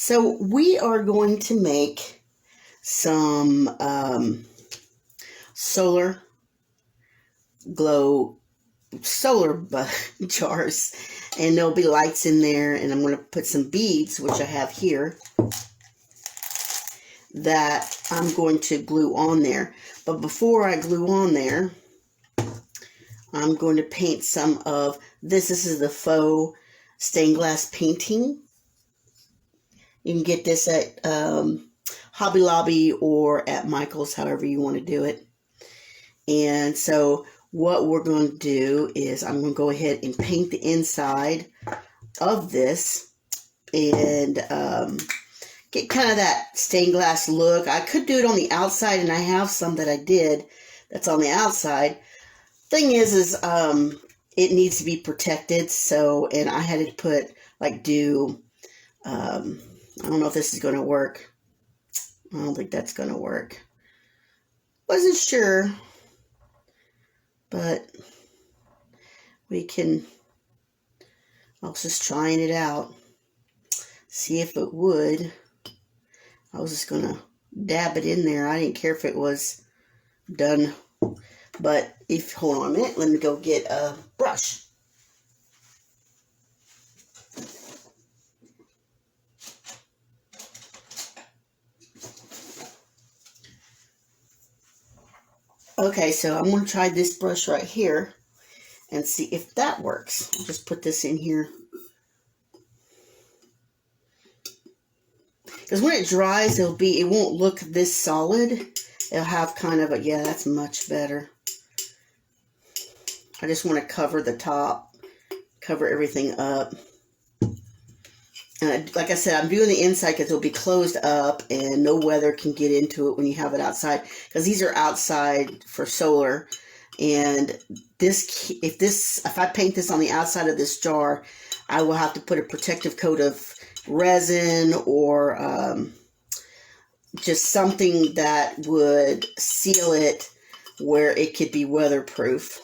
So we are going to make some solar glow solar jars, and there'll be lights in there, and I'm going to put some beads, which I have here, that I'm going to glue on there. But before I glue on there, I'm going to paint some of this. This is the faux stained glass painting. You can get this at Hobby Lobby or at Michael's, however you want to do it. And so what we're going to do is I'm going to go ahead and paint the inside of this and get kind of that stained glass look. I could do it on the outside, and I have some that I did that's on the outside. Thing is it needs to be protected, so, and I had to put, I don't know if this is going to work. I don't think that's going to work. Wasn't sure, but I was just trying it out, see if it would. I was just going to dab it in there. I didn't care if it was done, but hold on a minute, let me go get a brush. Okay, so I'm going to try this brush right here and see if that works. I'll just put this in here. Because when it dries, it won't look this solid. It'll have kind of yeah, that's much better. I just want to cover the top, cover everything up. And like I said, I'm doing the inside because it'll be closed up and no weather can get into it when you have it outside. Because these are outside for solar. And if I paint this on the outside of this jar, I will have to put a protective coat of resin or just something that would seal it where it could be weatherproof.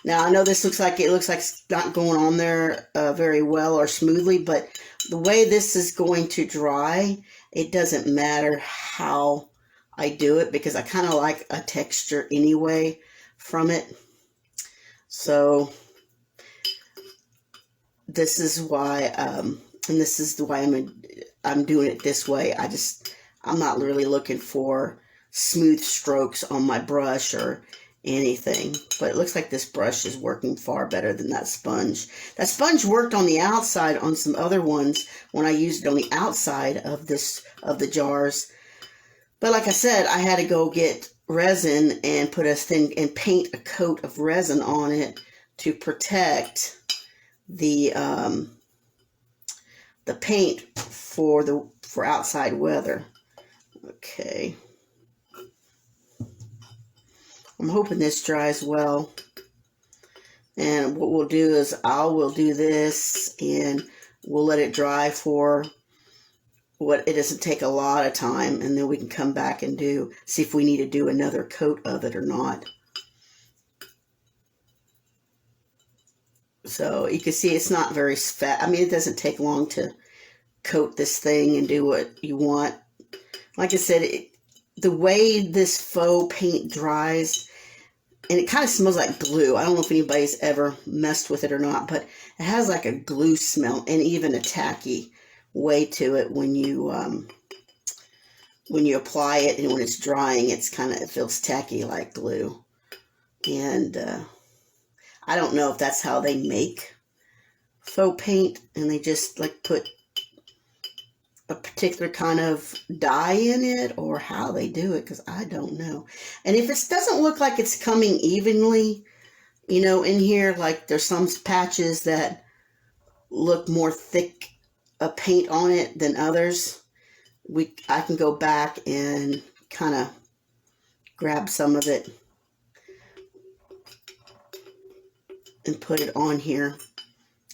Now, I know this looks like it's not going on there very well or smoothly, but the way this is going to dry, it doesn't matter how I do it because I kind of like a texture anyway from it. So this is why, and this is the way I'm doing it this way. I'm not really looking for smooth strokes on my brush or anything, but it looks like this brush is working far better than that sponge. That sponge worked on the outside on some other ones when I used it on the outside of the jars. But like I said, I had to go get resin and paint a coat of resin on it to protect the paint for outside weather. Okay. I'm hoping this dries well. And what we'll do is we'll do this and we'll let it dry for it doesn't take a lot of time, and then we can come back and see if we need to do another coat of it or not. So you can see it's not very fat. I mean, it doesn't take long to coat this thing and do what you want. Like I said, the way this faux paint dries, and it kind of smells like glue. I don't know if anybody's ever messed with it or not, but it has like a glue smell and even a tacky way to it when you apply it, and when it's drying, it feels tacky like glue. And I don't know if that's how they make faux paint, and they just put a particular kind of dye in it, or how they do it, because I don't know. And if it doesn't look like it's coming evenly, in here, like there's some patches that look more thick of paint on it than others, I can go back and kind of grab some of it and put it on here,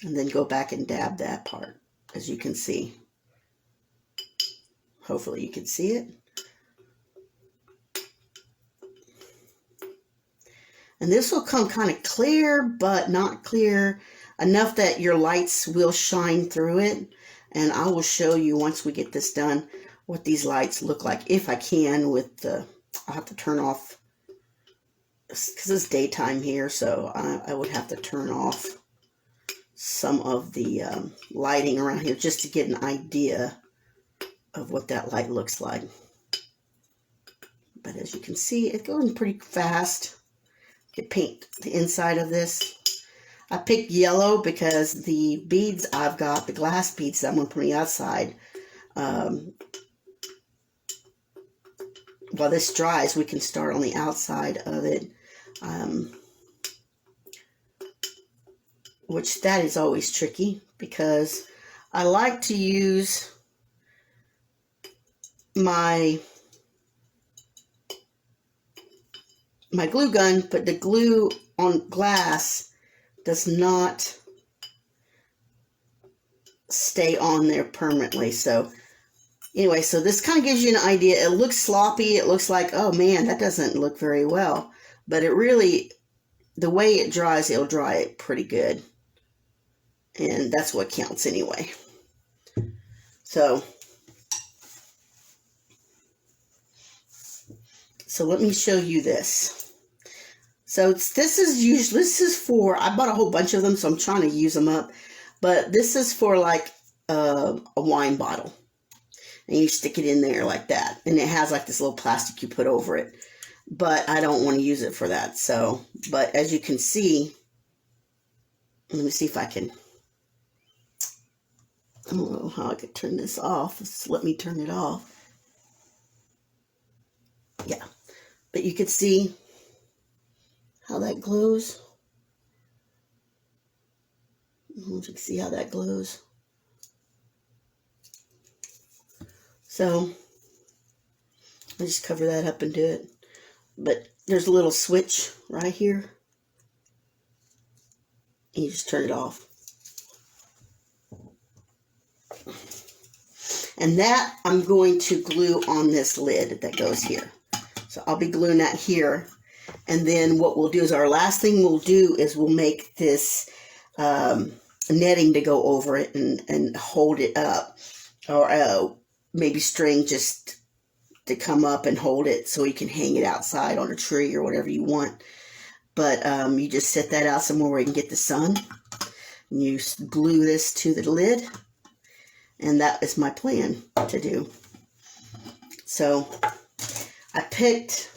and then go back and dab that part, as you can see. Hopefully you can see it. And this will come kind of clear, but not clear enough that your lights will shine through it. And I will show you once we get this done what these lights look like, if I can, with the, I'll have to turn off, because it's daytime here, so I would have to turn off some of the lighting around here just to get an idea of what that light looks like. But as you can see, it's going pretty fast. You paint the inside of this. I picked yellow because the beads I've got, the glass beads that I'm going to put on the outside, while this dries, we can start on the outside of it, which that is always tricky because I like to use my glue gun, but the glue on glass does not stay on there permanently. So anyway, so this kind of gives you an idea. It looks sloppy. It looks like, oh man, that doesn't look very well. But it really, the way it dries, it'll dry it pretty good. And that's what counts anyway. So let me show you this. So this is for, I bought a whole bunch of them, so I'm trying to use them up. But this is for like a wine bottle. And you stick it in there like that. And it has like this little plastic you put over it. But I don't want to use it for that. So, but as you can see, let me see if I can, I don't know how I could turn this off. Just let me turn it off. Yeah. But you can see how that glows. You can see how that glows. So I just cover that up and do it. But there's a little switch right here. And you just turn it off. And that I'm going to glue on this lid that goes here. So I'll be gluing that here. And then what we'll do is our last thing we'll do is we'll make this netting to go over it and hold it up. Or maybe string just to come up and hold it so you can hang it outside on a tree or whatever you want. But you just set that out somewhere where you can get the sun. And you glue this to the lid. And that is my plan to do. So I picked,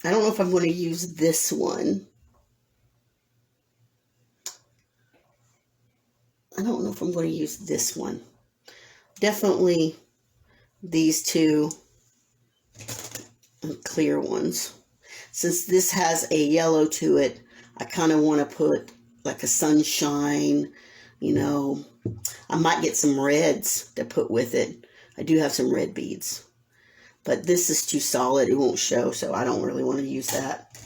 I don't know if I'm going to use this one. I don't know if I'm going to use this one. Definitely these two clear ones. Since this has a yellow to it, I kind of want to put like a sunshine, you know. I might get some reds to put with it. I do have some red beads. But this is too solid. It won't show, so I don't really want to use that.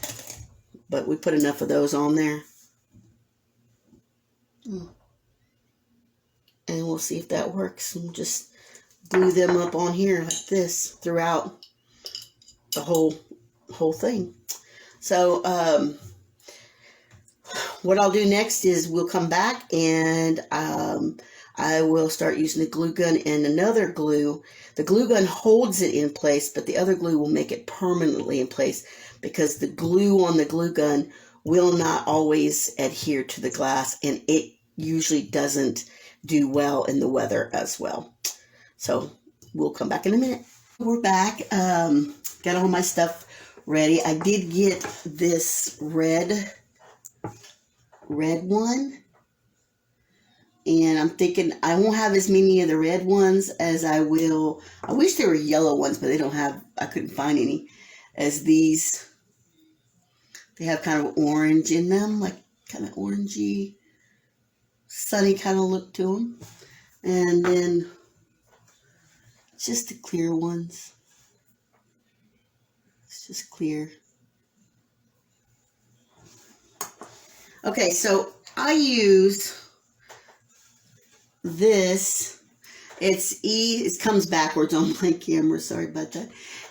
But we put enough of those on there. And we'll see if that works. And we'll just glue them up on here like this throughout the whole thing. So what I'll do next is we'll come back and I will start using the glue gun and another glue. The glue gun holds it in place, but the other glue will make it permanently in place because the glue on the glue gun will not always adhere to the glass, and it usually doesn't do well in the weather as well. So we'll come back in a minute. We're back. Got all my stuff ready. I did get this red one. And I'm thinking I won't have as many of the red ones as I will. I wish there were yellow ones, but they don't have, I couldn't find any. As these, they have kind of orange in them, like kind of orangey, sunny kind of look to them. And then just the clear ones. It's just clear. Okay, so I use this. It's it comes backwards on my camera, sorry about that.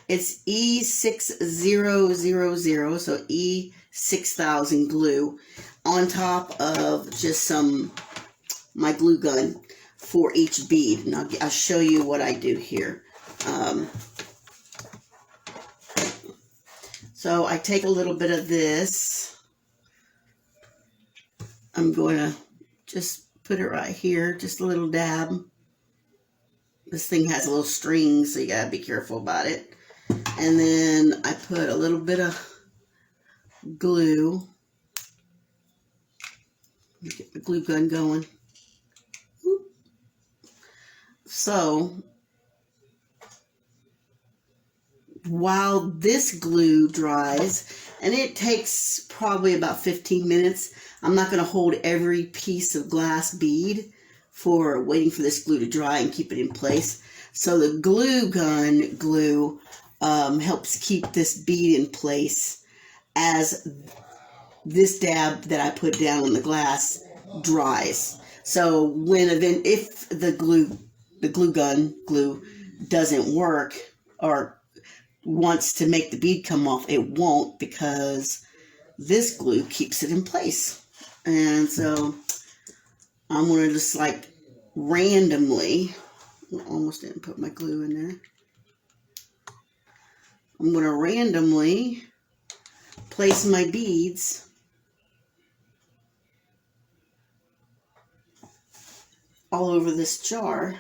It's E6000, so E6000 F6000 glue on top of just my glue gun for each bead. And I'll show you what I do here. So I take a little bit of this. I'm going to just put it right here, just a little dab. This thing has little strings, so you gotta be careful about it. And then I put a little bit of glue. Get the glue gun going. So while this glue dries, and it takes probably about 15 minutes, I'm not going to hold every piece of glass bead for waiting for this glue to dry and keep it in place. So the glue gun glue helps keep this bead in place as this dab that I put down on the glass dries. So if the glue gun glue doesn't work or wants to make the bead come off, it won't, because this glue keeps it in place. And so I'm going to just like randomly, almost didn't put my glue in there. I'm going to randomly place my beads all over this jar.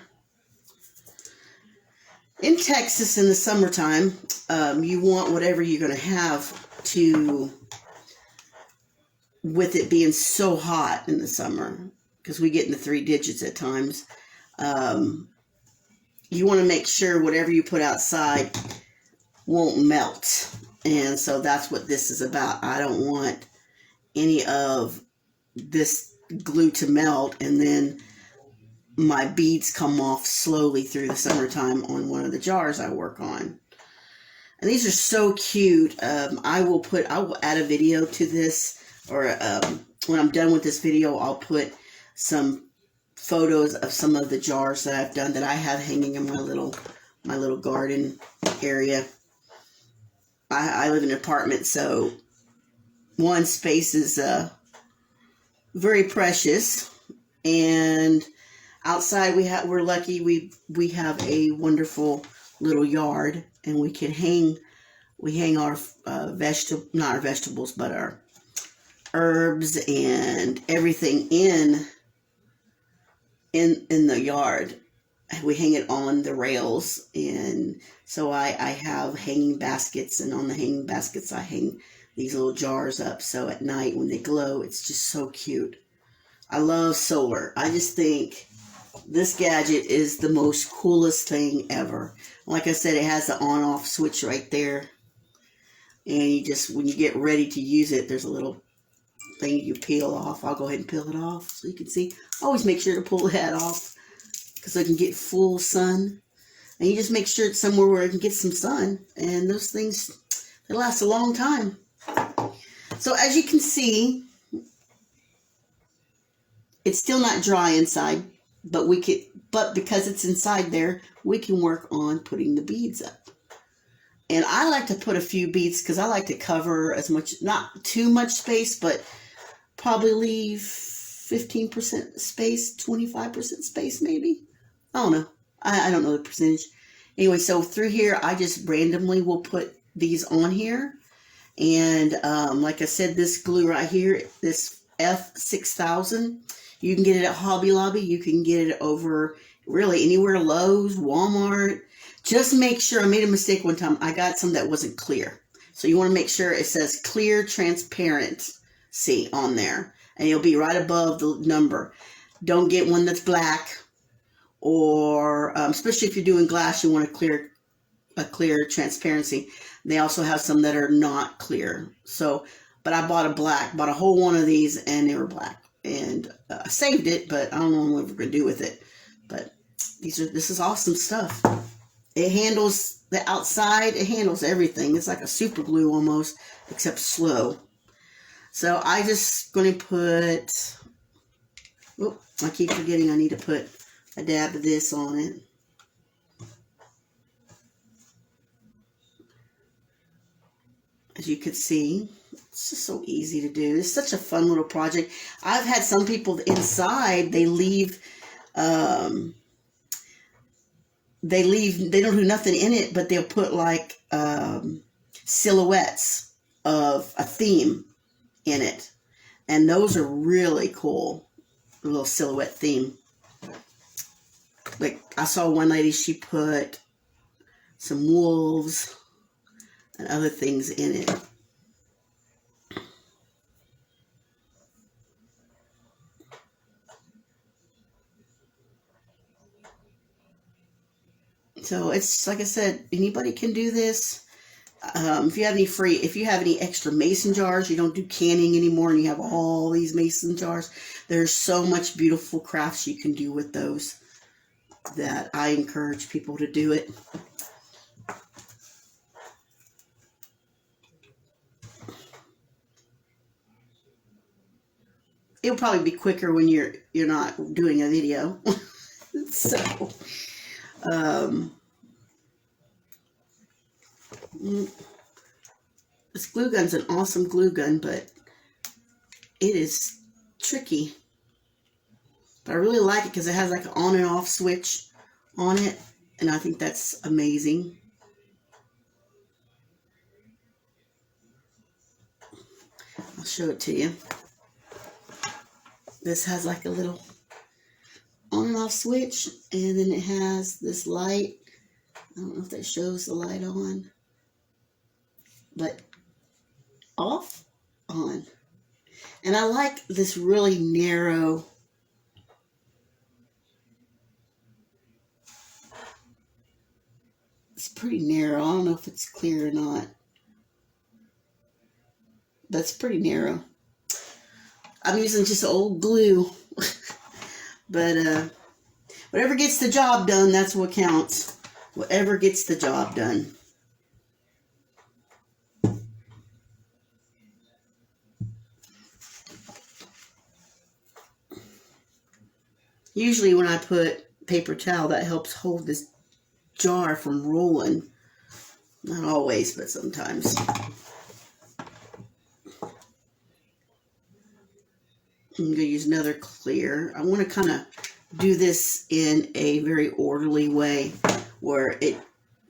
In Texas in the summertime, you want whatever you're going to have to, with it being so hot in the summer, because we get in the 3 digits at times, you want to make sure whatever you put outside won't melt. And so that's what this is about. I don't want any of this glue to melt and then my beads come off slowly through the summertime on one of the jars I work on. And these are so cute. I will add a video to this, or when I'm done with this video, I'll put some photos of some of the jars that I've done that I have hanging in my little garden area. I live in an apartment, so one, space is very precious, and outside we're lucky we have a wonderful little yard, and we hang our not our vegetables, but our herbs and everything in the yard. We hang it on the rails, and so I have hanging baskets, and on the hanging baskets I hang these little jars up, so at night when they glow, it's just so cute. I love solar. I just think this gadget is the most coolest thing ever. Like I said, it has the on-off switch right there, and when you get ready to use it, there's a little thing you peel off. I'll go ahead and peel it off so you can see. Always make sure to pull the hat off, because I can get full sun. And you just make sure it's somewhere where I can get some sun. And those things, they last a long time. So as you can see, it's still not dry inside, but because it's inside there, we can work on putting the beads up. And I like to put a few beads because I like to cover as much, not too much space, but probably leave 15% space, 25% space maybe. I don't know. I don't know the percentage. Anyway, so through here, I just randomly will put these on here. And like I said, this glue right here, this F6000, you can get it at Hobby Lobby. You can get it over really anywhere, Lowe's, Walmart. Just make sure, I made a mistake one time. I got some that wasn't clear. So you want to make sure it says clear transparency on there. And it'll be right above the number. Don't get one that's black, or especially if you're doing glass, you want a clear transparency. They also have some that are not clear. So, but I bought a whole one of these, and they were black. And I saved it, but I don't know what we're going to do with it. But this is awesome stuff. It handles the outside. It handles everything. It's like a super glue almost, except slow. So I just going to put, I keep forgetting I need to put a dab of this on it. As you can see, It's just so easy to do. It's such a fun little project. I've had some people inside, they don't do nothing in it, but they'll put like silhouettes of a theme in it. And those are really cool. A little silhouette theme. Like I saw one lady, she put some wolves and other things in it. So it's like I said, anybody can do this. If you have any extra mason jars, you don't do canning anymore, and you have all these mason jars, there's so much beautiful crafts you can do with those that I encourage people to do it. It'll probably be quicker when you're not doing a video. So, this glue gun's an awesome glue gun, but it is tricky. But I really like it because it has like an on and off switch on it, and I think that's amazing. I'll show it to you. This has like a little on and off switch, and then it has this light. I don't know if that shows the light on, but off, on. And I like this really narrow, it's pretty narrow. I don't know if it's clear or not. That's pretty narrow. I'm using just old glue. But whatever gets the job done, that's what counts. Whatever gets the job done. Usually when I put paper towel, that helps hold this jar from rolling. Not always, but sometimes. I'm going to use another clear. I want to kind of do this in a very orderly way where it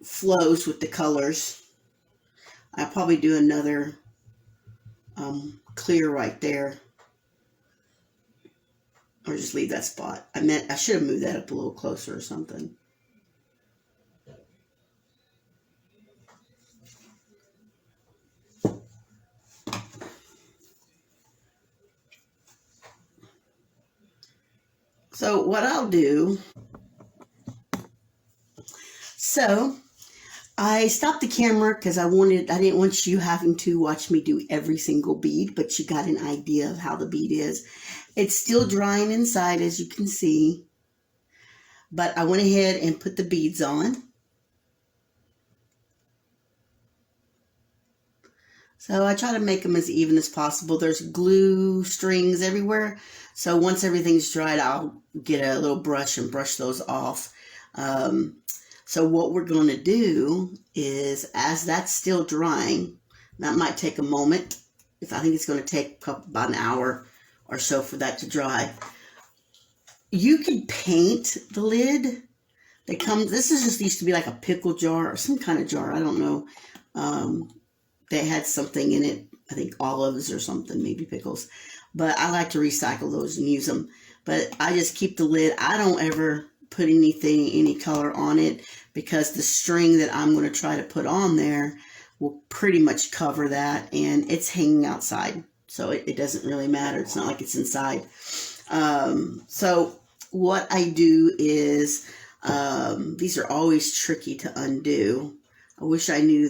flows with the colors. I'll probably do another clear right there. Or just leave that spot. I should have moved that up a little closer or something. So what I'll do, I stopped the camera because I didn't want you having to watch me do every single bead, but you got an idea of how the bead is. It's still drying inside, as you can see, but I went ahead and put the beads on. So I try to make them as even as possible. There's glue strings everywhere. So once everything's dried, I'll get a little brush and brush those off. So what we're going to do is, as that's still drying, that might take a moment. I think it's going to take about an hour or so for that to dry. You can paint the lid. This used to be like a pickle jar or some kind of jar. I don't know. They had something in it, I think olives or something, maybe pickles. But I like to recycle those and use them. But I just keep the lid. I don't ever put any color on it because the string that I'm going to try to put on there will pretty much cover that. And it's hanging outside, so it doesn't really matter. It's not like it's inside. So what I do is, these are always tricky to undo. I wish I knew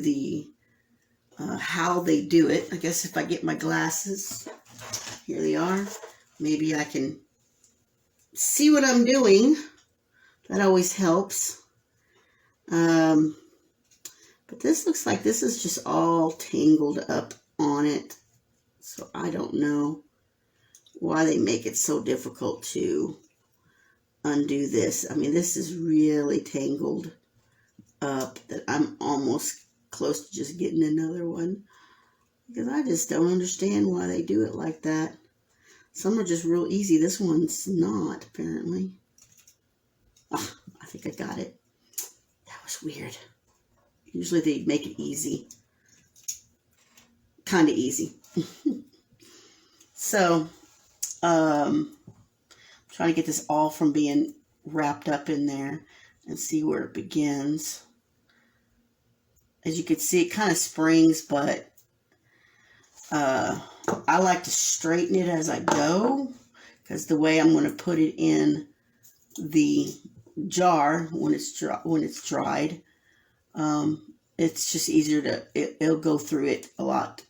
how they do it. I guess if I get my glasses, here they are, maybe I can see what I'm doing. That always helps. But this looks like this is just all tangled up on it. So I don't know why they make it so difficult to undo this. I mean, this is really tangled up that I'm almost close to just getting another one. because I just don't understand why they do it like that. Some are just real easy. This one's not, apparently. Oh, I think I got it. That was weird. Usually they make it easy. Kind of easy. So, trying to get this all from being wrapped up in there and see where it begins. As you can see, it kind of springs, but I like to straighten it as I go, because the way I'm going to put it in the jar when it's dried, it's just easier to it'll go through it a lot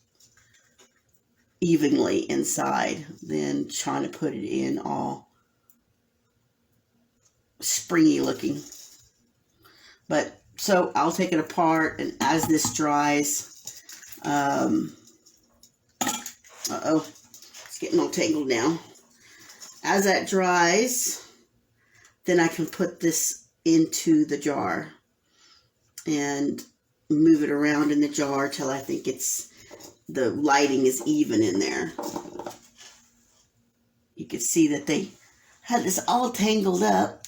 evenly inside than trying to put it in all springy looking. But so I'll take it apart, and as this dries, it's getting all tangled now. As that dries, then I can put this into the jar and move it around in the jar till I think the lighting is even in there. You can see that they had this all tangled up.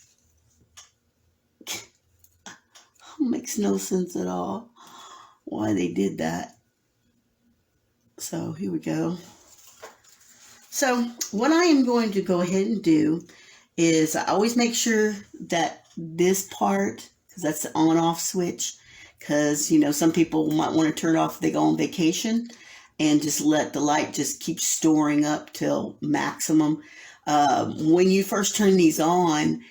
Makes no sense at all why they did that. So here we go. So what I am going to go ahead and do is I always make sure that this part, because that's the on-off switch, because, you know, some people might want to turn it off if they go on vacation and just let the light just keep storing up till maximum. When you first turn these on,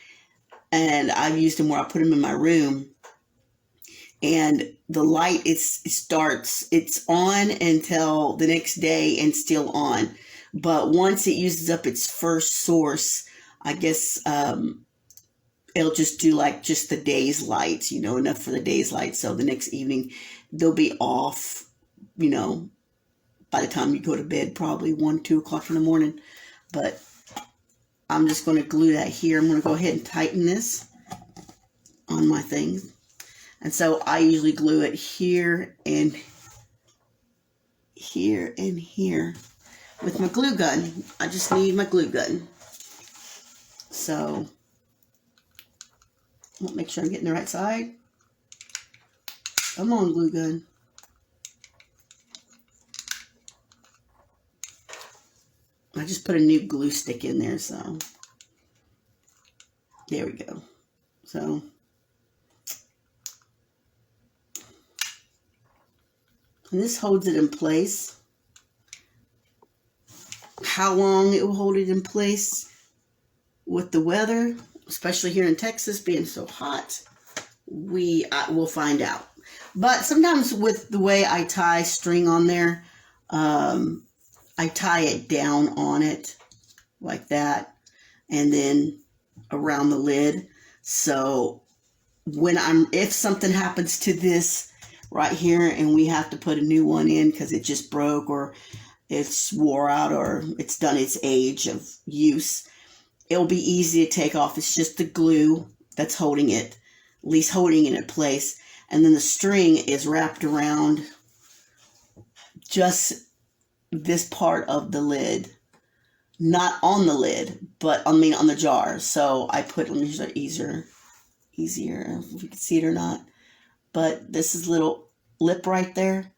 and I've used them where I put them in my room, and the light, it's on until the next day and still on. But once it uses up its first source, I guess it'll just do like just the day's lights, you know, enough for the day's lights. So the next evening they'll be off, you know, by the time you go to bed, probably 1, 2 o'clock in the morning. But I'm just going to glue that here. I'm going to go ahead and tighten this on my thing. And so I usually glue it here and here and here with my glue gun. I just need my glue gun. So I'll make sure I'm getting the right side. Come on, glue gun. I just put a new glue stick in there, so there we go. So and this holds it in place. How long it will hold it in place with the weather, especially here in Texas being so hot, we'll find out. But sometimes with the way I tie string on there, I tie it down on it like that, and then around the lid. So if something happens to this right here and we have to put a new one in because it just broke or it's wore out or it's done its age of use, it'll be easy to take off. It's just the glue that's holding it, at least holding it in place. And then the string is wrapped around just this part of the lid, not on the lid, but on the jar. So I put, let me show easier if you can see it or not. But this is little lip right there.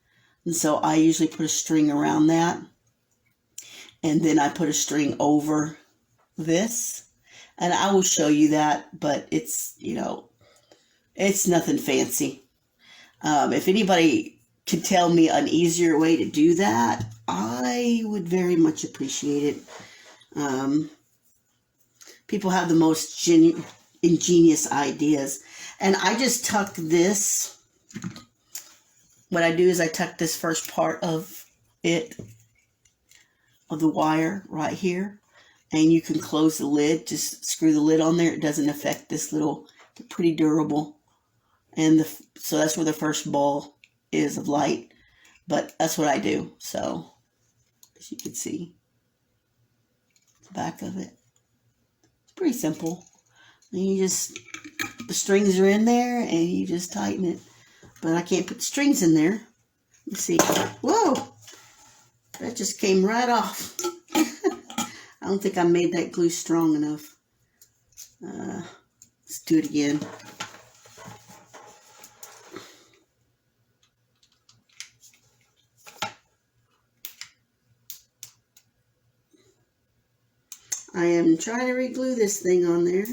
And so I usually put a string around that. And then I put a string over this. And I will show you that, but it's, you know, it's nothing fancy. If anybody can tell me an easier way to do that, I would very much appreciate it. People have the most ingenious ideas. And I just tuck this. What I do is I tuck this first part of it, of the wire right here. And you can close the lid, just screw the lid on there. It doesn't affect this little, pretty durable. And so that's where the first ball is of light. But that's what I do. So, as you can see, the back of it. It's pretty simple. And you just, the strings are in there and you just tighten it. But I can't put strings in there. Let's see. Whoa! That just came right off. I don't think I made that glue strong enough. Let's do it again. I am trying to re-glue this thing on there.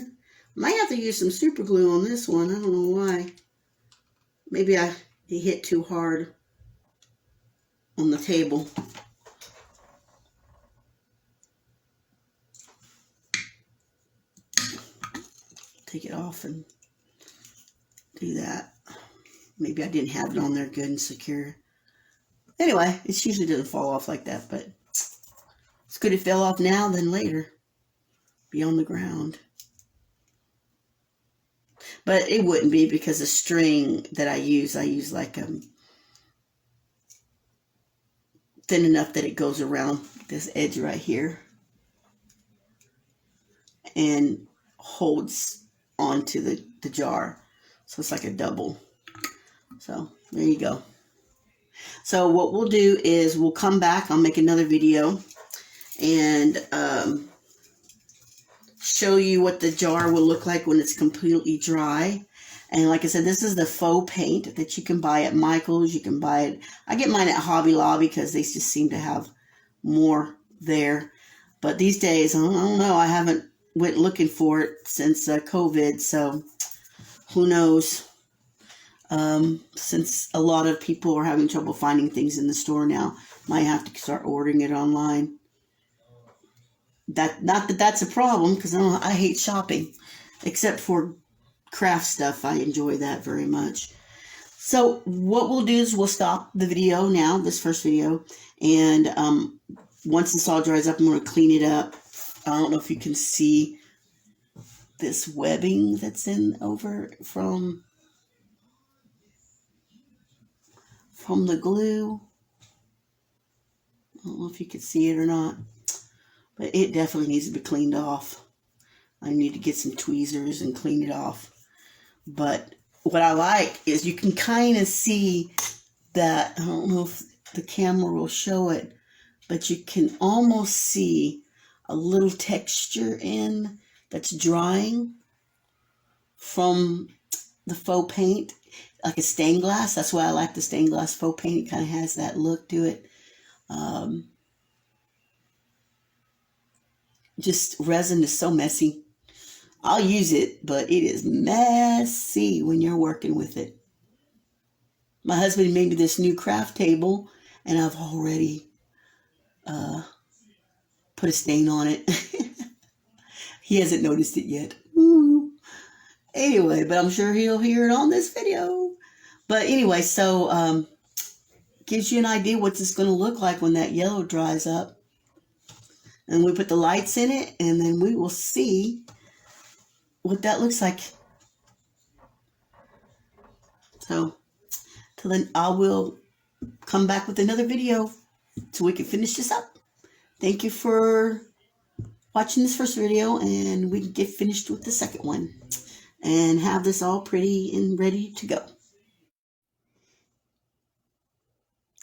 Might have to use some super glue on this one. I don't know why. Maybe it hit too hard on the table. Take it off and do that. Maybe I didn't have it on there good and secure. Anyway, it usually doesn't fall off like that, but it's good it fell off now than later. Be on the ground. But it wouldn't be because the string that I use like thin enough that it goes around this edge right here and holds onto the jar. So it's like a double. So there you go. So what we'll do is we'll come back. I'll make another video and show you what the jar will look like when it's completely dry. And like I said, this is the faux paint that you can buy at Michael's. You can buy it. I get mine at Hobby Lobby because they just seem to have more there. But these days, I don't know. I haven't went looking for it since COVID. So who knows? Since a lot of people are having trouble finding things in the store now, might have to start ordering it online. Not that that's a problem, because I hate shopping, except for craft stuff. I enjoy that very much. So what we'll do is we'll stop the video now, this first video, and once this all dries up, I'm going to clean it up. I don't know if you can see this webbing that's in over from the glue. I don't know if you can see it or not, but it definitely needs to be cleaned off. I need to get some tweezers and clean it off. But what I like is you can kind of see that, I don't know if the camera will show it, but you can almost see a little texture in that's drying from the faux paint, like a stained glass. That's why I like the stained glass faux paint. It kind of has that look to it. Just resin is so messy. I'll use it, but it is messy when you're working with it. My husband made me this new craft table, and I've already put a stain on it. He hasn't noticed it yet. Ooh. Anyway, but I'm sure he'll hear it on this video. But anyway, so gives you an idea what this is going to look like when that yellow dries up. And we put the lights in it, and then we will see what that looks like. So, till then, I will come back with another video so we can finish this up. Thank you for watching this first video, and we can get finished with the second one and have this all pretty and ready to go.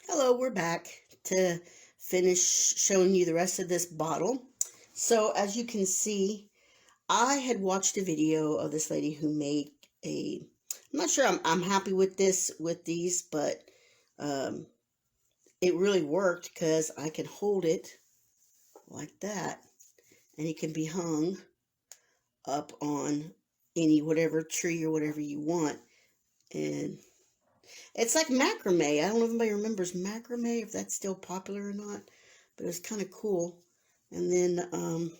Hello, we're back to finish showing you the rest of this bottle. So as you can see, I had watched a video of this lady who made I'm not sure I'm happy with these, but it really worked because I can hold it like that, and it can be hung up on whatever tree or whatever you want. And it's like macrame. I don't know if anybody remembers macrame, if that's still popular or not, but it's kind of cool. And then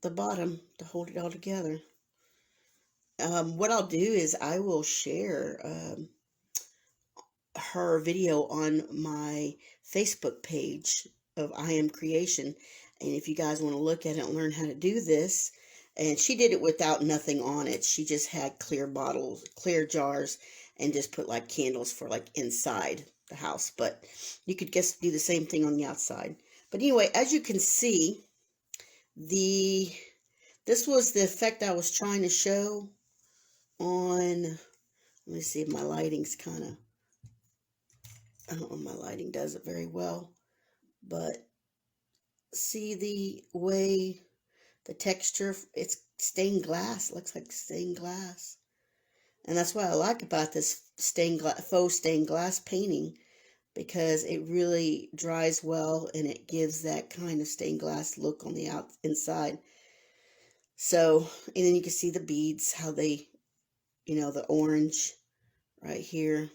the bottom to hold it all together. What I'll do is I will share her video on my Facebook page of I Am Creation. And if you guys want to look at it and learn how to do this, and she did it without nothing on it. She just had clear bottles, clear jars, and just put like candles for like inside the house. But you could just do the same thing on the outside. But anyway, as you can see, this was the effect I was trying to show on, let me see if my lighting's kind of, I don't know if my lighting does it very well, but see the way the texture, it's stained glass, looks like stained glass. And that's what I like about this faux stained glass painting, because it really dries well and it gives that kind of stained glass look on the inside. So, and then you can see the beads, how they, the orange right here,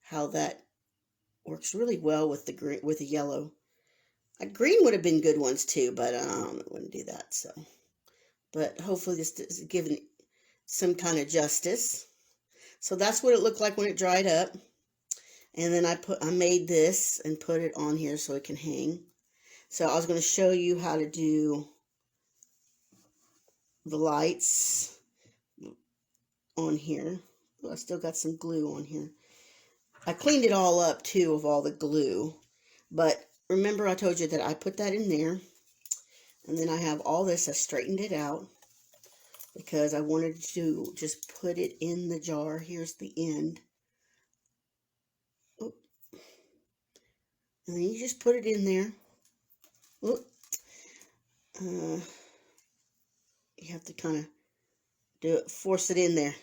how that works really well with the green, with the yellow. Green would have been good ones too, but I wouldn't do that. So, but hopefully this is giving some kind of justice. So that's what it looked like when it dried up. And then I made this and put it on here so it can hang. So I was going to show you how to do the lights on here. I still got some glue on here. I cleaned it all up too of all the glue. But remember I told you that I put that in there. And then I have all this. I straightened it out because I wanted to just put it in the jar. Here's the end. Oh. And then you just put it in there. Oh. You have to kind of force it in there.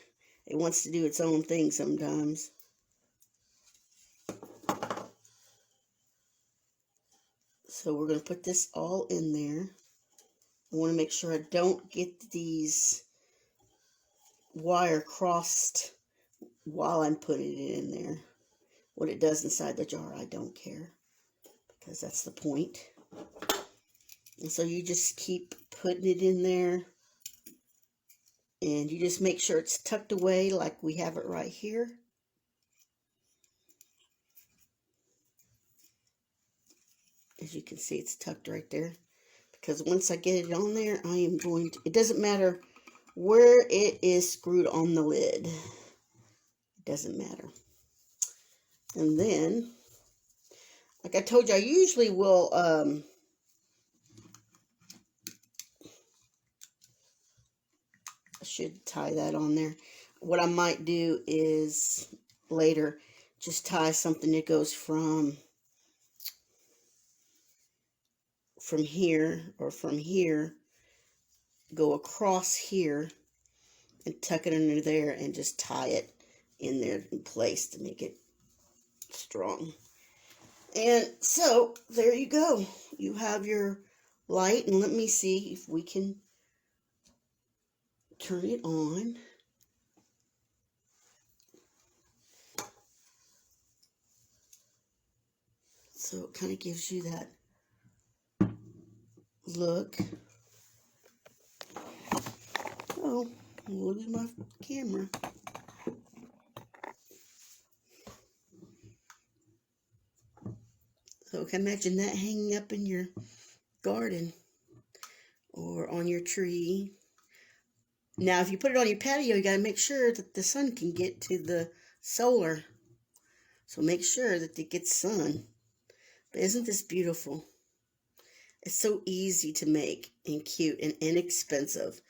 It wants to do its own thing sometimes. So we're going to put this all in there. I want to make sure I don't get these wire crossed while I'm putting it in there. What it does inside the jar, I don't care, because that's the point. And so you just keep putting it in there, and you just make sure it's tucked away like we have it right here. As you can see, it's tucked right there. Because once I get it on there, I am going to, it doesn't matter where it is screwed on the lid. It doesn't matter. And then, like I told you, I usually will, I should tie that on there. What I might do is later just tie something that goes from here or from here, go across here and tuck it under there and just tie it in there in place to make it strong. And so there you go. You have your light, and let me see if we can turn it on. So it kind of gives you that look. Oh, lose my camera. So imagine that hanging up in your garden or on your tree. Now, if you put it on your patio, you got to make sure that the sun can get to the solar. So make sure that it gets sun. But isn't this beautiful? It's so easy to make and cute and inexpensive.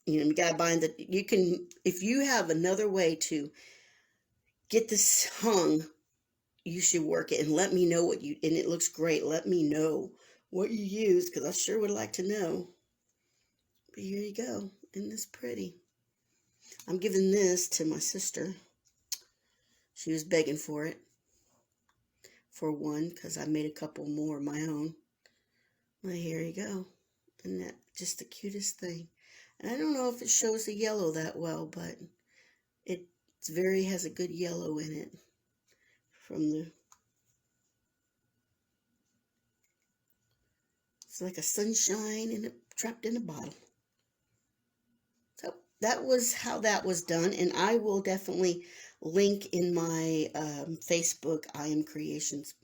You gotta buy you can, if you have another way to get this hung, you should work it and let me know and it looks great. Let me know what you use, because I sure would like to know. But here you go. Isn't this pretty? I'm giving this to my sister. She was begging for it. For one, because I made a couple more of my own. Well, here you go. Isn't that just the cutest thing? And I don't know if it shows the yellow that well, but it's has a good yellow in it from the, it's like a sunshine trapped in a bottle. So that was how that was done, and I will definitely link in my Facebook I Am Creations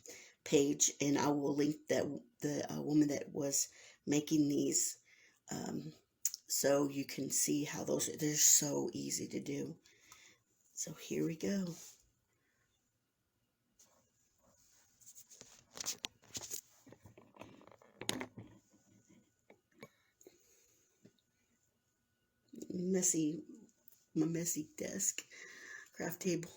page, and I will link that the woman that was making these, so you can see how they're so easy to do. So here we go. My messy desk, craft table.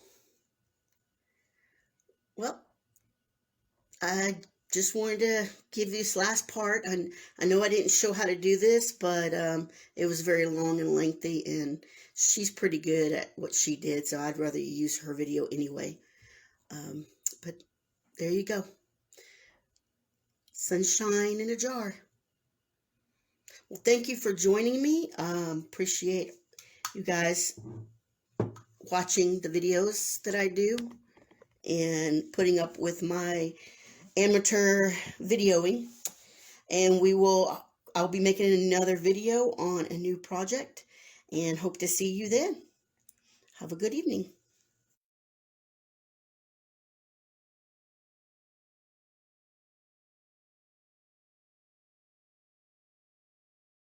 I just wanted to give this last part. And I know I didn't show how to do this, but it was very long and lengthy, and she's pretty good at what she did, so I'd rather use her video anyway. But there you go. Sunshine in a jar. Well, thank you for joining me. Appreciate you guys watching the videos that I do and putting up with my amateur videoing. And I'll be making another video on a new project and hope to see you then. Have a good evening.